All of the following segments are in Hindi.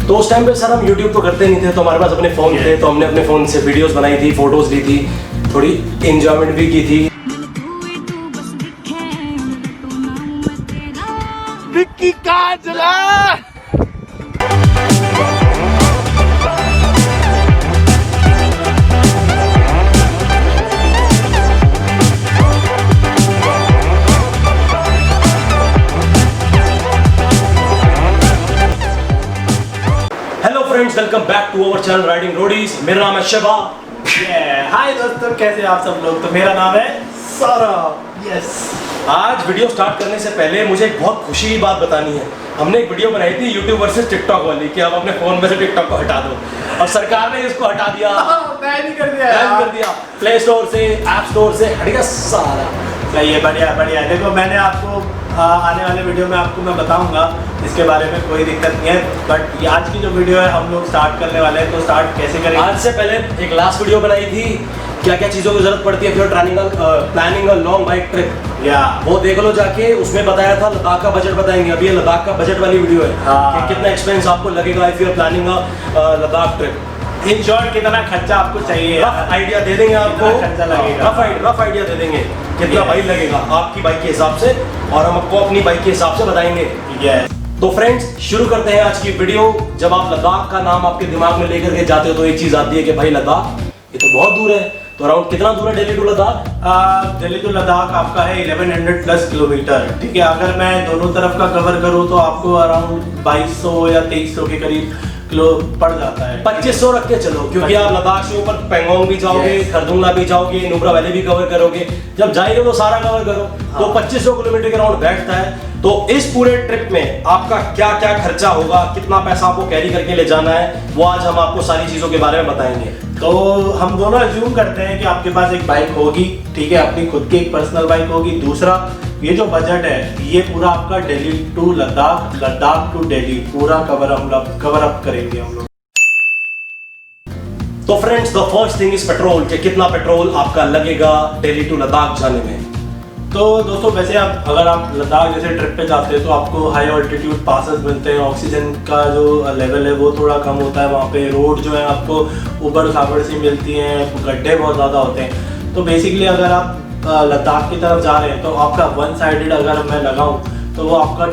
तो उस टाइम पे सर हम यूट्यूब तो करते नहीं थे, तो हमारे पास अपने फ़ोन थे, तो हमने अपने फ़ोन से वीडियोस बनाई थी, फोटोज़ ली थी, थोड़ी इंजॉयमेंट भी की थी। Vicky Kajla friends, welcome back to our channel riding roadies. मेरा नाम है शिवा। हाय दोस्तों, कैसे आप सब लोग। तो मेरा नाम है सौरभ। यस, आज वीडियो स्टार्ट करने से पहले मुझे एक बहुत खुशी की बात बतानी है। हमने एक वीडियो बनाई थी यूट्यूब वर्सेस टिकटॉक वाली कि आप अपने फोन में से टिकटॉक को हटा दो, और सरकार ने इसको हटा दिया, बैन कर दिया, बैन कर दिया। प्ले स्टोर से, ऐप स्टोर से हट गया सारा। सही है, बढ़िया बढ़िया। देखो, मैंने आपको आने वाले वीडियो में आपको मैं बताऊंगा, इसके बारे में कोई दिक्कत नहीं है। बट ये आज की जो वीडियो है हम लोग स्टार्ट करने वाले हैं। तो स्टार्ट कैसे करेंगे? आज से पहले एक लास्ट वीडियो बनाई थी, क्या क्या चीज़ों की जरूरत पड़ती है फिर planning a long bike trip, या वो देख लो जाके। उसमें बताया था लद्दाख का बजट बताएंगे। अभी ये लद्दाख का बजट वाली वीडियो है कि कितना एक्सपेंस आपको लगेगा if you are planning a Ladakh trip. In short कितना खर्चा आपको चाहिए, रफ आइडिया दे देंगे आपको, खर्चा लगेगा, रफ आइडिया दे देंगे कितना भाई लगेगा आपकी बाइक के हिसाब से, और हम आपको अपनी बाइक के हिसाब से बताएंगे। तो फ्रेंड्स, शुरू करते हैं आज की वीडियो। जब आप लद्दाख का नाम आपके दिमाग में लेकर के जाते हो तो एक चीज आती है कि भाई लद्दाख ये तो बहुत दूर है। तो अराउंड कितना दूर है दिल्ली टू लद्दाख? दिल्ली टू लद्दाख आपका है 1100 प्लस किलोमीटर। ठीक है, अगर मैं दोनों तरफ का कवर करूँ तो आपको अराउंड 2200 या 2300 के करीब किलो पड़ जाता है। 2500 रख के चलो, क्योंकि आप लद्दाख से ऊपर पेंगोंग भी जाओगे, खरदुंगला भी जाओगे, नुब्रा वैली भी कवर करोगे। जब जाएंगे तो सारा कवर करो, तो 2500 किलोमीटर के राउंड बैठता है। तो इस पूरे ट्रिप में आपका क्या क्या खर्चा होगा, कितना पैसा आपको कैरी करके ले जाना है, वो आज हम आपको सारी चीजों के बारे में बताएंगे। तो हम दोनों अज्यूम करते हैं कि आपके पास एक बाइक होगी, ठीक है, अपनी खुद की एक पर्सनल बाइक होगी। दूसरा, ये जो बजट है ये पूरा आपका दिल्ली टू लद्दाख, लद्दाख टू दिल्ली पूरा कवर अप करेंगे हम लोग। तो friends, the first thing is petrol, कि कितना पेट्रोल आपका लगेगा दिल्ली टू लद्दाख जाने में। तो दोस्तों, वैसे अगर आप लद्दाख जैसे ट्रिप पे जाते हैं तो आपको हाई ऑल्टीट्यूड पासेस मिलते हैं, ऑक्सीजन का जो लेवल है वो थोड़ा कम होता है वहाँ पे। रोड जो है आपको ऊबड़ खाबड़ सी मिलती हैं, गड्ढे बहुत ज़्यादा होते हैं। तो बेसिकली अगर आप लद्दाख की तरफ जा रहे हैं तो आपका वन साइडेड अगर मैं लगाऊं तो वो आपका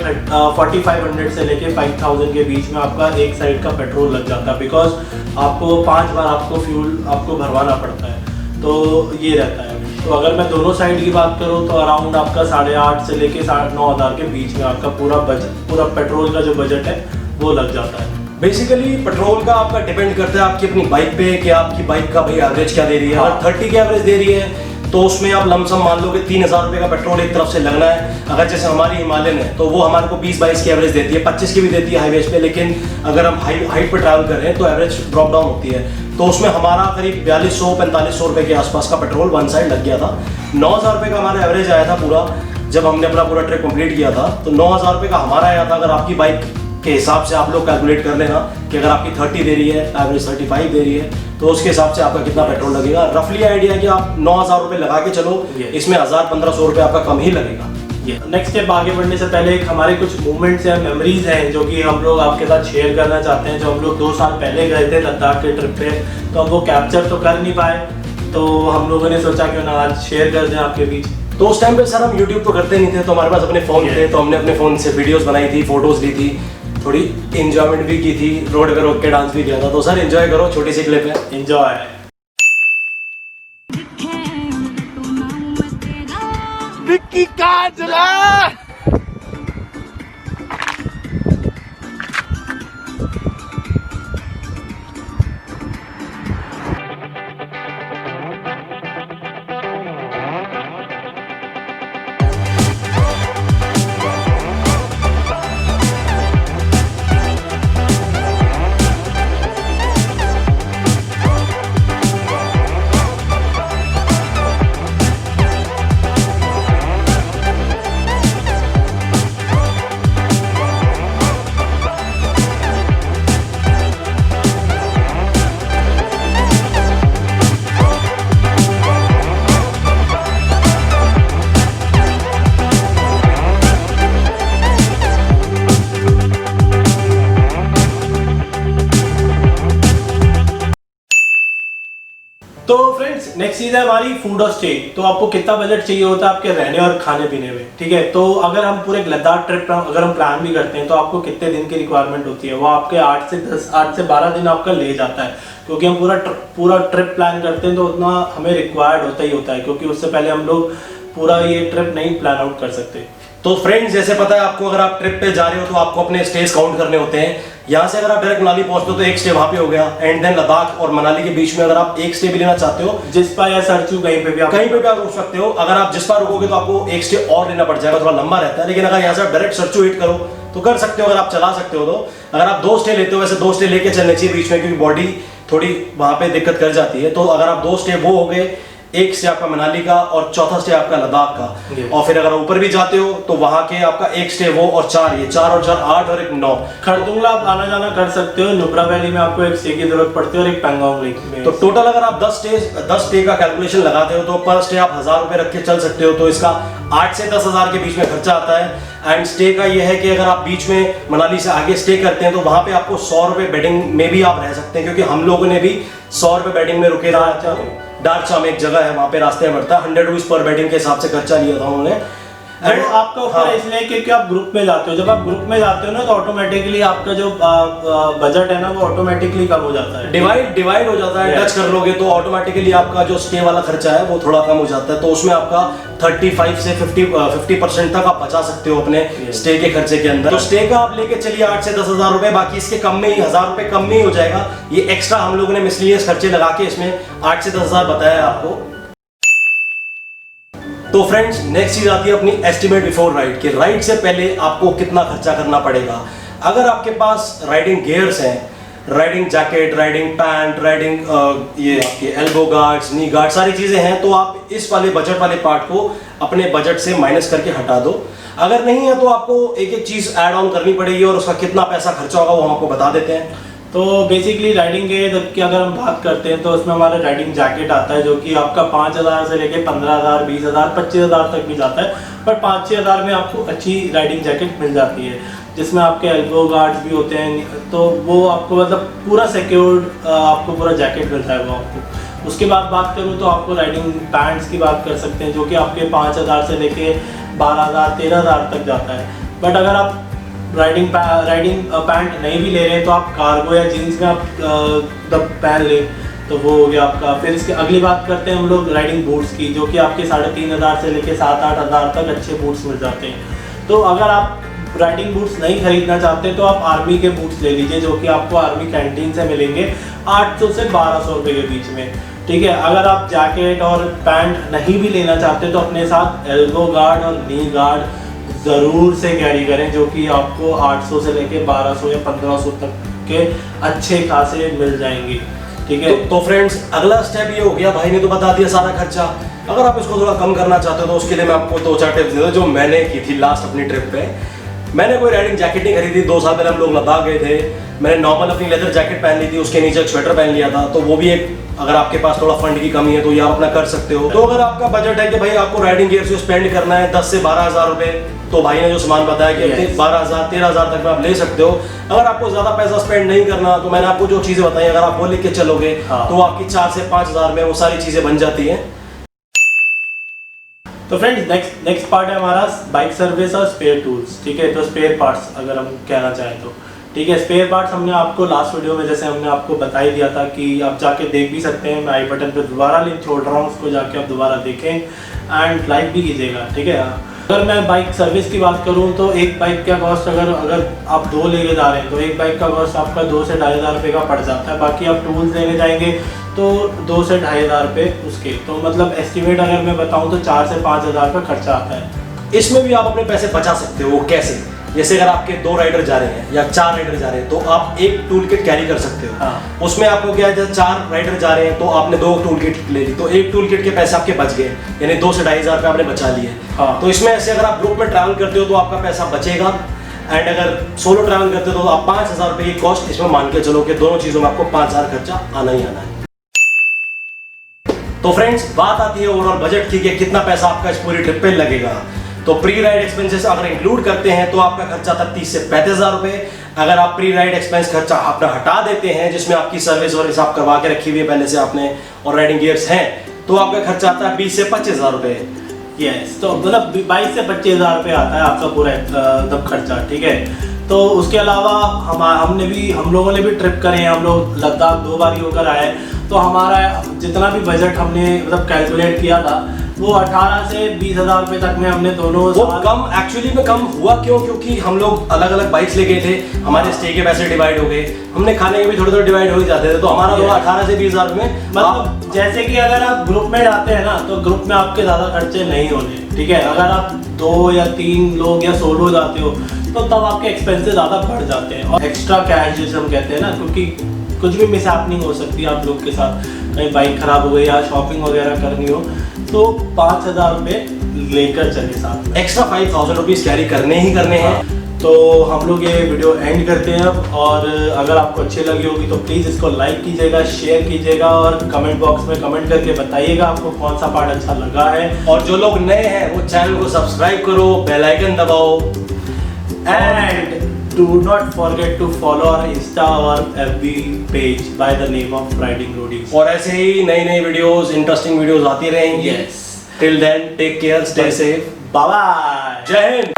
4500 से लेके 5000 के बीच में आपका एक साइड का पेट्रोल लग जाता है। बिकॉज आपको 5 बार आपको फ्यूल आपको भरवाना पड़ता है, तो ये रहता है। तो अगर मैं दोनों साइड की बात करूं तो अराउंड आपका 8,500 से लेके 9,500 के बीच में आपका पूरा पेट्रोल का जो बजट है वो लग जाता है। बेसिकली पेट्रोल का आपका डिपेंड करता है आपकी अपनी बाइक पे कि आपकी बाइक का भाई एवरेज क्या दे रही है। अगर 30 की एवरेज दे रही है तो उसमें आप लमसम मान लो कि 3,000 रुपये का पेट्रोल एक तरफ से लगना है। अगर जैसे हमारी हिमालयन है तो वो हमारे को 20-22 की एवरेज देती है, 25 की भी देती है हाईवेज पे। लेकिन अगर हम हाइट पे ट्रैवल कर रहे हैं तो एवरेज ड्रॉप डाउन होती है। तो उसमें हमारा करीब 4200-4500 रुपये के आसपास का पेट्रोल वन साइड लग गया था। 9,000 रुपये का हमारा एवरेज आया था पूरा, जब हमने अपना पूरा ट्रिप कंप्लीट किया था। तो 9,000 रुपये का हमारा आया था। अगर आपकी बाइक के हिसाब से आप लोग कैलकुलेट कर लेना कि अगर आपकी 30 दे रही है, एवरेज 35 दे रही है, तो उसके हिसाब से आपका कितना पेट्रोल लगेगा। रफली आइडिया कि आप 9,000 रुपये लगा के चलो, इसमें 1,000-1,500 रुपये आपका कम ही लगेगा। नेक्स्ट स्टेप आगे बढ़ने से पहले एक हमारे कुछ मूवमेंट्स या मेमोरीज हैं जो कि हम लोग आपके साथ शेयर करना चाहते हैं। जो हम लोग 2 साल पहले गए थे लद्दाख के ट्रिप पे, तो हम वो कैप्चर तो कर नहीं पाए, तो हम लोगों ने सोचा क्यों ना आज शेयर कर दें आपके बीच। तो उस टाइम पे सर हम यूट्यूब तो करते नहीं थे, तो हमारे पास अपने फ़ोन थे, तो हमने अपने फ़ोन से वीडियोस बनाई थी, फोटोज़ ली थी, थोड़ी इंजॉयमेंट भी की थी, रोड पे रोक के डांस भी किया था। तो सर एंजॉय करो, छोटी सी क्लिप है, एंजॉय। विक्की काजला तो फ्रेंड्स नेक्स्ट चीज है हमारी फूड और स्टे। तो आपको कितना बजट चाहिए होता है आपके रहने और खाने पीने में, ठीक है। तो अगर हम पूरे लद्दाख ट्रिप अगर हम प्लान भी करते हैं तो आपको कितने दिन की रिक्वायरमेंट होती है, वो आपके 8 से 12 दिन आपका ले जाता है, क्योंकि हम पूरा ट्रिप प्लान करते हैं तो उतना हमें रिक्वायर्ड होता है, क्योंकि उससे पहले हम लोग पूरा ये ट्रिप नहीं प्लान आउट कर सकते। तो फ्रेंड्स जैसे पता है आपको, अगर आप ट्रिप पे जा रहे हो तो आपको अपने स्टेज काउंट करने होते हैं। यहाँ से अगर आप डायरेक्ट मनाली पहुंचते हो तो एक स्टे वहाँ पे हो गया, एंड देन लद्दाख और मनाली के बीच में अगर आप एक स्टे भी लेना चाहते हो, जिस्पा या सरचू कहीं पे भी आप रुक सकते हो। अगर आप जिस्पा रुकोगे तो आपको एक स्टे और लेना पड़ जाएगा, थोड़ा लंबा रहता है। लेकिन अगर यहाँ से आप डायरेक्ट सरचू हिट करो तो कर सकते हो, अगर आप चला सकते हो तो। अगर आप 2 स्टे लेते हो, वैसे 2 स्टे लेके चलने चाहिए बीच में, क्योंकि बॉडी थोड़ी वहाँ पे दिक्कत कर जाती है। तो अगर आप 2 स्टे वो हो गए, एक स्टे आपका मनाली का और चौथा स्टे आपका लद्दाख का। और फिर अगर ऊपर भी जाते हो तो वहां के आपका एक स्टे वो और 4, ये 4 और 4 8 और एक 9। खरदुंगला आप आना जाना कर सकते हो। नुब्रा वैली में आपको एक स्टे की जरूरत पड़ती है और एक पेंगोंग लेक में। तो टोटल अगर आप 10 स्टे का कैलकुलेशन लगाते हो तो पर स्टे आप 1000 रुपए रख के चल सकते हो। तो इसका 8 से 10 हजार के बीच में खर्चा आता है। एंड स्टे का ये है कि अगर आप बीच में मनाली से आगे स्टे करते हैं तो वहां पे आपको 100 रुपए बेडिंग में भी आप रह सकते हैं, क्योंकि हम लोगों ने भी 100 रुपए बेडिंग में रुके थे। डार्चा में एक जगह है, वहां पे रास्ते में पड़ता है, 100 रुपीज पर बेडिंग के हिसाब से खर्चा लिया था उन्होंने। वो आपका ऊपर इसलिए क्योंकि आप ग्रुप में जाते हो। जब आप ग्रुप में जाते हो ना तो ऑटोमेटिकली आपका जो बजट है ना वो ऑटोमेटिकली कम हो जाता है, डिवाइड हो जाता है। टच कर लोगे तो ऑटोमेटिकली आपका जो स्टे वाला खर्चा है वो थोड़ा कम हो जाता है। तो उसमें आपका 35 से 50% तक आप बचा सकते हो अपने स्टे के खर्चे के अंदर। तो स्टे का आप लेके चलिए 8 से 10 हजार रुपए, बाकी इसके कम में ही 1000 रुपए कम में ही हो जाएगा। ये एक्स्ट्रा हम लोगों ने मिसलिनियस खर्चे लगा के इसमें 8 से 10 हजार बताया आपको। तो फ्रेंड्स नेक्स्ट चीज आती है अपनी एस्टिमेट बिफोर राइड, कि राइड से पहले आपको कितना खर्चा करना पड़ेगा। अगर आपके पास राइडिंग गियर्स हैं, riding jacket, riding pant, riding ये आपके एल्बो गार्ड्स, नी गार्ड, सारी चीजें हैं, तो आप इस वाले बजट वाले पार्ट को अपने बजट से माइनस करके हटा दो। अगर नहीं है तो आपको एक एक चीज ऐड ऑन करनी पड़ेगी और उसका कितना पैसा खर्चा होगा वो हम आपको बता देते हैं। तो बेसिकली राइडिंग गेयर की अगर हम बात करते हैं तो उसमें हमारा राइडिंग जैकेट आता है, जो कि आपका 5000 से लेके 15000, 20000, 25000 तक भी जाता है। पर 5-6 हज़ार में आपको अच्छी राइडिंग जैकेट मिल जाती है, जिसमें आपके एल्बो गार्ड्स भी होते हैं। तो वो आपको मतलब पूरा सिक्योर्ड आपको पूरा जैकेट मिलता है वो आपको। उसके बाद बात करूँ तो आपको राइडिंग पैंट्स की बात कर सकते हैं, जो कि आपके 5000 से लेके 12000, 13000 तक जाता है। बट अगर आप राइडिंग पैंट नहीं भी ले रहे हैं तो आप कार्गो या जीन्स में आप पहन ले, तो वो हो गया आपका। फिर इसके अगली बात करते हैं हम लोग राइडिंग बूट्स की, जो कि आपके 3500 से लेके 7-8 हज़ार तक अच्छे बूट्स मिल जाते हैं। तो अगर आप राइडिंग बूट्स नहीं खरीदना चाहते तो आप आर्मी के बूट्स ले लीजिए, जो कि आपको आर्मी कैंटीन से मिलेंगे 800 से 1200 रुपये के बीच में, ठीक है। अगर आप जैकेट और पैंट नहीं भी लेना चाहते तो अपने साथ एल्बो गार्ड और नी गार्ड ज़रूर से कैरी करें, जो कि आपको 800 से लेके 1200 या 1500 तक के अच्छे खासे मिल जाएंगे, ठीक है। तो फ्रेंड्स अगला स्टेप ये हो गया, भाई ने तो बता दिया सारा खर्चा। अगर आप इसको थोड़ा कम करना चाहते हो तो उसके लिए मैं आपको 2-4 टिप्स देता हूं जो मैंने की थी लास्ट अपनी ट्रिप पे। मैंने कोई राइडिंग जैकेट नहीं खरीदी, 2 साल पहले हम लोग लद्दाख गए थे। मैंने नॉर्मल अपनी लेदर जैकेट पहन ली थी, उसके नीचे एक स्वेटर पहन लिया था। तो वो भी एक, अगर आपके पास थोड़ा फंड की कमी है तो ये आप अपना कर सकते हो। तो अगर आपका बजट है कि भाई आपको राइडिंग गियर से स्पेंड करना है 10 से 12 हज़ार रुपए, तो भाई ने जो सामान बताया कि 12,000, 13,000 तक में आप ले सकते हो। अगर आपको ज्यादा पैसा स्पेंड नहीं करना तो मैंने आपको जो चीजें बताई अगर आप वो लेके चलोगे तो आपकी 4 से 5 हज़ार में वो सारी चीजें बन जाती हैं। तो फ्रेंड्स नेक्स्ट पार्ट है हमारा बाइक सर्विस और स्पेयर टूल्स, ठीक है। तो स्पेयर पार्ट्स अगर हम कहना चाहें तो, ठीक है। स्पेयर पार्ट्स हमने आपको लास्ट वीडियो में जैसे हमने आपको बता ही दिया था कि आप जाके देख भी सकते हैं। मैं आई बटन पे दोबारा लिंक छोड़ रहा हूँ, उसको जाके आप दोबारा देखें एंड लाइक भी कीजिएगा, ठीक है। अगर मैं बाइक सर्विस की बात करूं तो एक बाइक का कॉस्ट अगर आप 2 लेके जा रहे हैं तो एक बाइक का कॉस्ट आपका 2 से 2,500 रुपये का पड़ जाता है। बाकी आप टूल्स लेने जाएंगे तो 2 से 2,500 रुपये उसके, तो मतलब एस्टिमेट अगर मैं बताऊं तो 4 से 5 हज़ार रुपये खर्चा आता है। इसमें भी आप अपने पैसे बचा सकते हो। कैसे? जैसे अगर आपके 2 राइडर जा रहे हैं या 4 राइडर जा रहे हैं तो आप एक टूल किट कैरी कर सकते हो। उसमें आपको क्या है, 4 राइडर जा रहे हैं तो आपने 2 टूल किट ले ली, तो एक टूल किट के पैसे आपके बच गए, यानी 2 से 2,500 रुपये आपने बचा लिए। तो इसमें ऐसे अगर आप ग्रुप में ट्रैवल करते हो तो आपका पैसा बचेगा। एंड अगर सोलो ट्रैवल करते हो तो आप 5,000 रुपये की कॉस्ट इसमें मान के चलो कि दोनों चीज़ों में आपको 5,000 खर्चा आना ही आना है। तो फ्रेंड्स बात आती है ओवरऑल बजट की, कि कितना पैसा आपका इस पूरी ट्रिप पे लगेगा। तो प्री राइड एक्सपेंसेस अगर इंक्लूड करते हैं तो आपका खर्चा था 30 से 35,000 रुपये। अगर आप प्री राइड एक्सपेंस खर्चा अपना हटा देते हैं, जिसमें आपकी सर्विस वर्विस आप करवा के रखी हुई है पहले से आपने और राइडिंग गियर्स हैं, तो आपका खर्चा आता है 20 से 25 हज़ार रुपये। यस, तो मतलब 22 से 25 हज़ार रुपये आता है आपका पूरा एकदम खर्चा, ठीक है। तो उसके अलावा हम लोगों ने भी ट्रिप करे हैं, हम लोग लद्दाख 2 बार होकर आए, तो हमारा जितना भी बजट हमने मतलब कैलकुलेट किया था वो 18 से 20 हज़ार रुपये तक में हमने दोनों वो कम एक्चुअली में कम हुआ क्यों? क्योंकि हम लोग अलग अलग बाइक्स ले गए थे, हमारे स्टे के पैसे डिवाइड हो गए, हमने खाने के भी थोड़े थोड़े डिवाइड हो ही जाते थे, तो हमारा हुआ 18 से 20 हज़ार में। मतलब जैसे कि अगर आप ग्रुप में जाते हैं ना, तो ग्रुप में आपके ज़्यादा खर्चे नहीं होने, ठीक है। अगर आप 2 या 3 लोग या सोलो जाते हो तो तब आपके एक्सपेंसेस ज़्यादा बढ़ जाते हैं, और एक्स्ट्रा कैश जैसे हम कहते हैं ना, क्योंकि कुछ भी मिस हैपनिंग हो सकती है आप लोग के साथ, कहीं बाइक खराब हो गई या शॉपिंग वगैरह करनी हो, तो 5,000 रुपये लेकर चले साथ में। एक्स्ट्रा 5,000 रुपीज़ कैरी करने ही करने हैं। तो हम लोग ये वीडियो एंड करते हैं अब, और अगर आपको अच्छी लगी होगी तो प्लीज़ इसको लाइक कीजिएगा, शेयर कीजिएगा, और कमेंट बॉक्स में कमेंट करके बताइएगा आपको कौन सा पार्ट अच्छा लगा है। और जो लोग नए हैं वो चैनल को सब्सक्राइब करो, बेल आइकन दबाओ, and do not forget to follow our Insta और FB page by the name of Riding Roadies। और ऐसे ही नई नई वीडियोस, इंटरेस्टिंग वीडियोस आती रहेंगी। Yes। Till then, take care, stay safe। Bye bye। जय हिंद।